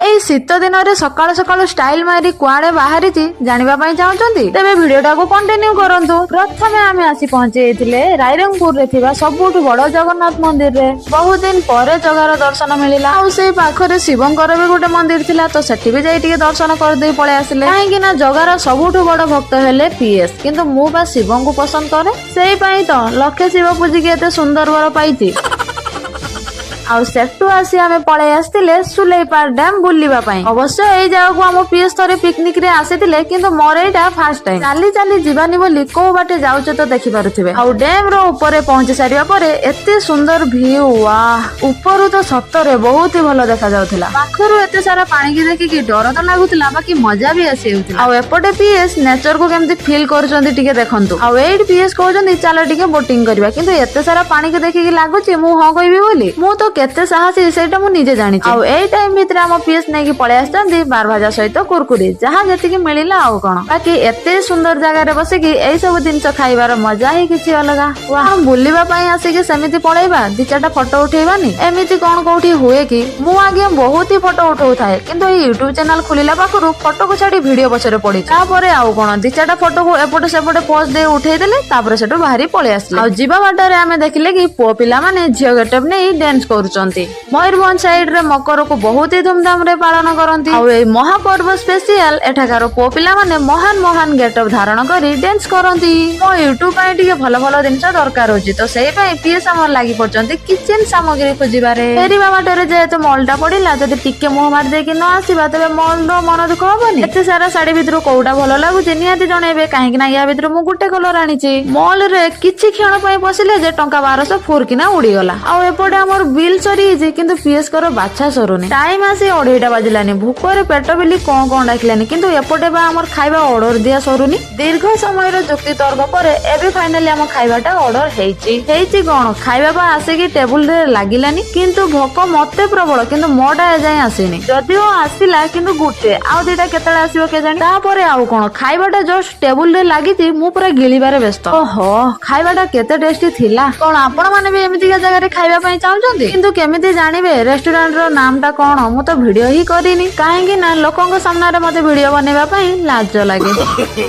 एई शीत दिन में सकाल सकाल स्टाइल मारी कुआड़े बाहरी जानिबा पई चाहूचंती तेबे वीडियोटा को कंटिन्यू करंतु। प्रथमे आमे आसी पहुंचे रायरंगपुर रे थिबा सबुठु बड़ जगन्नाथ मंदिर रे। बहुत दिन परे जगार दर्शन मिलिला। आ सेई पाखरे शिवंकर भी गोटे मंदिर थिला तो सेठी भी जाई टिके दर्शन कर देई पळे आसिले। काहेकि ना जगार सबुठु बड़ भक्त हेले पीएस किंतु मु बा शिवं को पसंद करे सेई पई तो लक्ष्य शिव पूजी के एते सुंदर वर पाइती। आउ सेटू आसी आमे पळे आस्तिले सुleipat डैम बुलिबा पई। अवश्य एई जगह को हम पीएस थरे पिकनिक रे आसीतिले किंतु मोर एटा फर्स्ट टाइम। चाली चाली जीवानी बोली को बाटे जाउचे तो देखि पारुथिबे। आउ डैम रो ऊपर पहुंची सारिया परे एते सुंदर व्यू वाह ऊपर तो सत्तरे बहुत ही भलो देखा जाउथिला। पाखरु एते सारा पानी की देखि कि डर तो लागुथिला बाकी मजा भी आसी होथिला। आउ एपटे पीएस नेचर को केमति फील करचंदी टिके देखंतु। आउ एट पीएस कहउचंदी चलो टिके बोटिंग करबा किंतु एते सारा पानी के देखि कि लागुची मु ह कहबी बोली मु तो केते साहसी सेटा मु निजे जानि। आउ एई टाइम भितर हम पीएस नै कि पळे आछंती बार भाजा सहित कुरकुरी जहां जति कि मिलिला आउ कोन बाकी एते सुंदर जगह रे बसे कि एई सब जिंस खाइबार मजा ही किछि अलगा। वाह बुलिबा पई आसी कि समिति पळेबा दि चारटा फोटो उठेबानी एमिति कोन कोठी हुए कि मु आगे बहुत ही फोटो उठाउ थाए किंतु ए YouTube चैनल खुलिला पाखरु फोटो को छाडी वीडियो पछरे पड़ी तापरे आउ कोन दि चारटा फोटो को एपटे सेपटे पोज दे उठेइ देले तापरे सेटो बाहरी पळे आसले। आउ जीवा बाटारे आमे देखिले कि पो पिला माने झियो गेटअप नै डांस करूचंती। मयूरभंज साइड रे मकर को बहुत ही धूमधाम रे पालन करंती। आउ ए महापर्व स्पेशल एठाकार पो पिला माने महान महान गेटअप धारण करी डांस करंती। मो YouTube पई टिके भलो भलो जिंस दरकार होची तो सेई पई पीएस हमर लागि पड़चंती किचन सामग्री खोजिबारे। फेरिबा बाटरे जेहेतु मॉलटा पडिला जदि टिके मुह मार दे कि न आसीबा तबे मॉल रो मन दुख होबनी। एते सारा साड़ी भितरु कोउटा भलो लागुची नियाती जणेबे काहेकि ना या भितरु मु गुटे कलर आनिची। मॉल रे किछि क्षण पई बसिले जे टंका 1200 फुरकिना उडी गला। आउ एपटे हमर बिल सरी किंतु पीएस कर बाछा सरुनी। टाइम आसी 2:30 बाजिलानी भूखरे पेट बिली कोन डाकिलानी किंतु एपटे बा हमर खाइबा ऑर्डर दिया सरुनी। दीर्घ समय रे जुक्ति तर्क परे एबे फाइनली हम खाइबाटा ऑर्डर हेइची कोन खाइबा बा आसे कि टेबल रे लागिलानी किंतु भोक मते प्रबल किंतु मोडा ए जाय आसीनी जदिओ आसीला किंतु गुटे आ दुटा केतळे आसीबो के जानि तापरे आउ कोन खाइबाटा जस्ट टेबल रे लागिची मु पूरा गिलिबारे व्यस्त। ओहो खाइबाटा केते टेस्टी थिला कोन आपण माने भी एमिति का जगह रे खाइबा पई चाहउचंती किंतु केमिति जानिबे रेस्टोरेंट रो नामटा कोन मु तो वीडियो ही करिनी काहेकि ना लोकंग सामने रे मते वीडियो बनेबा पई लाज लागे।